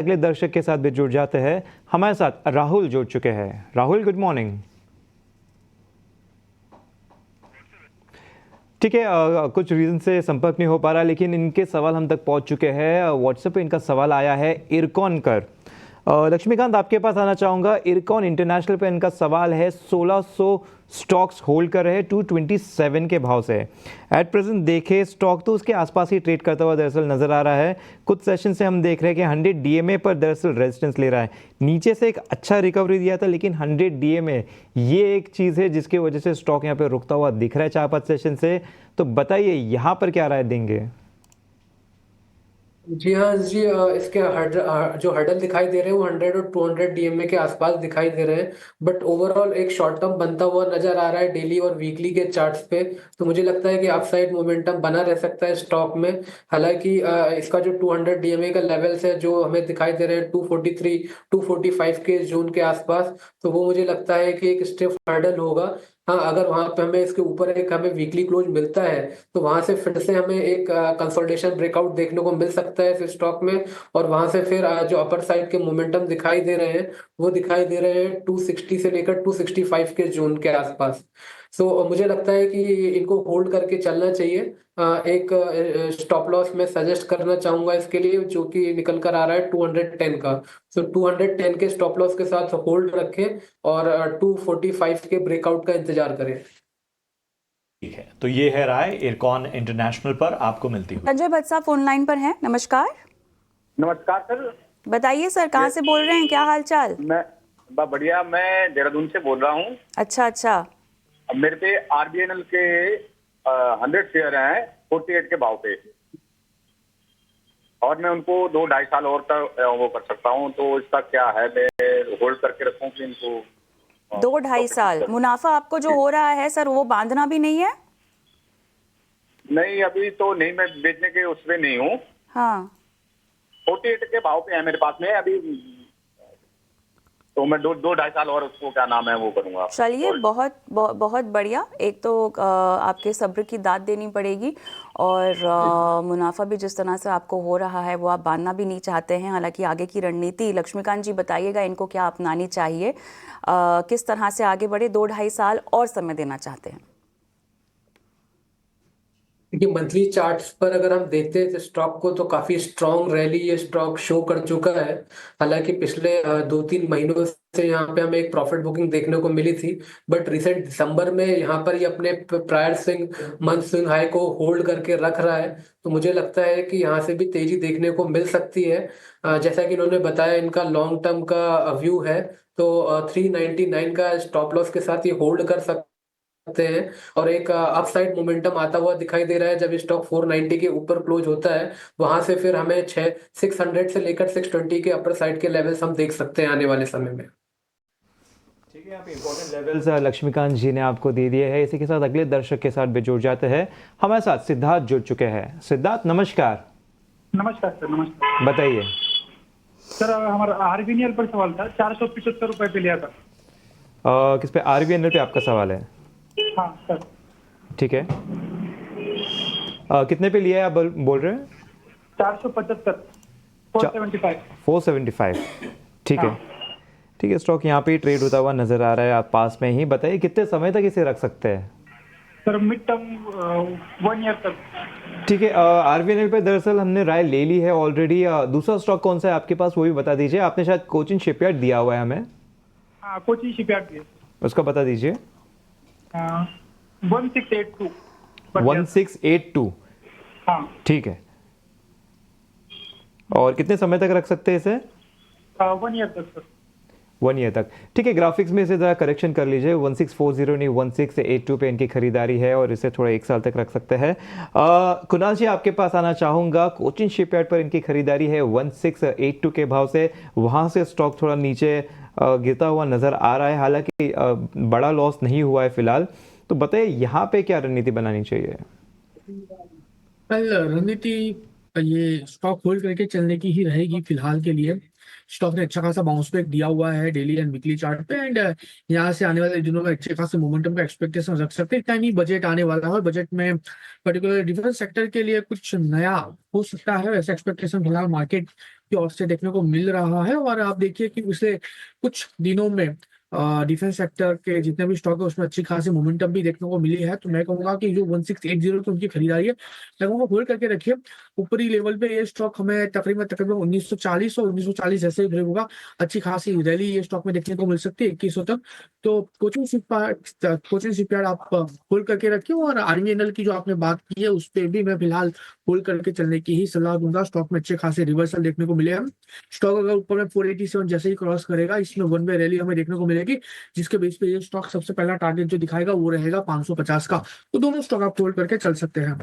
अगले दर्शक के साथ भी जुड़ जाते हैं। हमारे साथ राहुल जुड़ चुके हैं। Rahul, good morning. ठीक है, कुछ रीज़न से संपर्क नहीं हो पा रहा, लेकिन इनके सवाल हम तक पहुंच चुके हैं। व्हाट्सएप पे इनका सवाल आया है इरकॉन कर। लक्ष्मीकांत, आपके पास आना चाहूँगा। इरकॉन इंटरनेशनल पे इनका सवाल है, 1600 स्टॉक्स होल्ड कर रहे हैं 227 के भाव से। एट प्रेजेंट देखें स्टॉक तो उसके आसपास ही ट्रेड करता हुआ दरअसल नज़र आ रहा है। कुछ सेशन से हम देख रहे हैं कि 100 डीएमए पर दरअसल रेजिस्टेंस ले रहा है। नीचे से एक अच्छा रिकवरी दिया था, लेकिन 100 डीएमए ये एक चीज़ है जिसकी वजह से स्टॉक यहाँ पे रुकता हुआ दिख रहा है 4-5 सेशन से। तो बताइए यहाँ पर क्या राय देंगे? जी हाँ जी, इसके जो हर्डल दिखाई दे रहे हैं वो 100 और 200 डीएमए के आसपास दिखाई दे रहे हैं। बट ओवरऑल एक शॉर्ट टर्म बनता हुआ नजर आ रहा है डेली और वीकली के चार्ट्स पे। तो मुझे लगता है कि अपसाइड मोमेंटम बना रह सकता है स्टॉक में। हालांकि इसका जो 200 डीएमए का लेवल्स है जो हमें दिखाई दे रहे हैं 243 245 के जोन के आसपास, तो वो मुझे लगता है कि एक स्टिफ हर्डल होगा। हाँ, अगर वहां पे हमें इसके ऊपर एक हमें वीकली क्लोज मिलता है तो वहां से फिर से हमें एक कंसोलिडेशन ब्रेकआउट देखने को मिल सकता है इस स्टॉक में। और वहां से फिर जो अपर साइड के मोमेंटम दिखाई दे रहे हैं वो दिखाई दे रहे हैं 260 से लेकर 265 के जोन के आसपास। सो मुझे लगता है कि इनको होल्ड करके चलना चाहिए। एक स्टॉप लॉस मैं सजेस्ट करना चाहूंगा इसके लिए, जो कि निकल कर आ रहा है 210 का। सो 210 के स्टॉप लॉस के साथ होल्ड रखें और 245 के ब्रेकआउट का इंतजार करें। ठीक है, तो ये है राय इरकॉन इंटरनेशनल पर आपको मिलती हुई। संजय भट्ट साहब फोन लाइन पर हैं। नमस्कार। नमस्कार सर। बताइए सर, कहाँ से बोल रहे हैं, क्या हाल चाल? मैं बढ़िया, मैं देहरादून से बोल रहा हूँ। अच्छा अच्छा। अब मेरे पे आरबीएनएल के 100 शेयर हैं 48 के भाव पे, और मैं उनको 2-2.5 साल और तक वो कर सकता हूँ। तो इसका क्या है, मैं होल्ड करके रखूँ कि इनको 2-2.5 साल मुनाफा आपको जो हो रहा है सर, वो बांधना भी नहीं है? नहीं, अभी तो नहीं, मैं बेचने के उसमें नहीं हूँ। हाँ। 48 के भाव पे है मेरे पास में अभी, तो मैं 2-2.5 साल और उसको क्या नाम है वो करूंगा। चलिए, बहुत बढ़िया। एक तो आपके सब्र की दाद देनी पड़ेगी, और मुनाफा भी जिस तरह से आपको हो रहा है वो आप बांधना भी नहीं चाहते हैं। हालांकि आगे की रणनीति लक्ष्मीकांत जी बताइएगा, इनको क्या अपनानी चाहिए, किस तरह से आगे बढ़े? 2-2.5 साल और समय देना चाहते हैं? देखिए, मंथली चार्ट्स पर अगर हम देखते हैं इस स्टॉक को तो काफी स्ट्रॉन्ग रैली ये स्टॉक शो कर चुका है। हालांकि पिछले 2-3 महीनों से यहाँ पे हमें एक प्रॉफिट बुकिंग देखने को मिली थी। बट रिसेंट दिसंबर में यहाँ पर ये अपने prior swing month swing high को होल्ड करके रख रहा है। तो मुझे लगता है कि यहाँ से भी तेजी देखने को मिल सकती है। जैसा कि इन्होंने बताया, इनका लॉन्ग टर्म का व्यू है। तो 399 का स्टॉप लॉस के साथ ये होल्ड कर सकते हैं। और एक अपसाइड मोमेंटम आता हुआ दिखाई दे रहा है जब स्टॉक 490 के ऊपर क्लोज होता है। वहां से फिर हमें 600 से लेकर 620 के अपर साइड के लेवल्स हम देख सकते हैं आने वाले समय में। ठीक है, यहाँ पे इंपॉर्टेंट लेवल्स लक्ष्मीकांत जी ने आपको दे दिए हैं। इसी के साथ अगले दर्शक के साथ भी जुड़ जाते हैं। हमारे साथ सिद्धार्थ जुड़ चुके हैं। सिद्धार्थ, नमस्कार। नमस्कार सर। नमस्कार। बताइए सर, हमारा आरबीएनएल पर सवाल था, 475 रुपए पे लिया था। किस पे? आरबीएनएल पे आपका सवाल है? हाँ सर। ठीक है, कितने पे लिया है आप बोल रहे हैं? 475, 475। 475। ठीक है, ठीक है। स्टॉक यहाँ पे ही ट्रेड होता हुआ नजर आ रहा है, आप पास में ही। बताइए कितने समय तक इसे रख सकते हैं? सर मिड टर्म 1 ईयर तक। ठीक है, आरबीएनएल पे दरअसल हमने राय ले ली है ऑलरेडी। दूसरा स्टॉक कौन सा है आपके पास, वो भी बता दीजिए। आपने शायद कोचिन शिपयार्ड दिया हुआ है हमें, हाँ, कोचिन शिपयार्ड दिए। उसका बता दीजिए। 1682। 1682। हाँ। ठीक है, और कितने समय तक रख सकते हैं इसे? 1 ईयर तक सर। 1 ईयर तक। ठीक है, ग्राफिक्स में इसे ज़रा करेक्शन कर लीजिए। 1640 नहीं, 1682 पे इनकी खरीदारी है, और इसे थोड़ा 1 साल तक रख सकते हैं। कुणाल जी, आपके पास आना चाहूँगा। कोचिन शिपयार्ड पर इनकी खरीदारी है 1682 के भाव से। वहाँ से स्टॉक थोड़ा नीचे गिरता हुआ नज़र आ रहा है, हालांकि बड़ा लॉस नहीं हुआ है फिलहाल। तो बताइए यहाँ पे क्या रणनीति बनानी चाहिए? कल रणनीति ये स्टॉक होल्ड करके चलने की ही रहेगी फिलहाल के लिए। स्टॉक ने अच्छा खासा बाउंस बैक दिया हुआ है डेली एंड वीकली चार्ट पे, एंड यहाँ से आने वाले दिनों में अच्छे खासे मोमेंटम का एक्सपेक्टेशन रख सकते हैं। टाइम ही बजट आने वाला है और बजट में पर्टिकुलर डिफेंस सेक्टर के लिए कुछ नया हो सकता है, ऐसा एक्सपेक्टेशन फिलहाल मार्केट की ओर से देखने को मिल रहा है। और आप देखिए कि पिछले कुछ दिनों में डिफेंस सेक्टर के जितने भी स्टॉक है उसमें अच्छी खासी मोमेंटम भी देखने को मिली है। तो मैं कहूंगा कि जो 1680 की उनकी खरीदारी है, मैं कहूंगा होल्ड करके रखिए। ऊपरी लेवल पे ये स्टॉक हमें तकरीबन 1940 और 1940 जैसे ही होगा, अच्छी खासी रैली ये स्टॉक में देखने को मिल सकती है 2100 तक। तो कोचिंग शिपयार्ड आप होल्ड करके रखिए। और आरबीएनएल की जो आपने बात की है उस पर भी मैं फिलहाल होल्ड करके चलने की ही सलाह दूंगा। स्टॉक में अच्छे खासे रिवर्सल देखने को मिले हैं। स्टॉक अगर ऊपर में 487 जैसे ही क्रॉस करेगा, इसमें वन वे रैली हमें देखने को मिलेगी, जिसके बेस पे ये स्टॉक सबसे पहला टारगेट जो दिखाएगा वो रहेगा 550 का। तो दोनों स्टॉक आप होल्ड करके चल सकते हैं।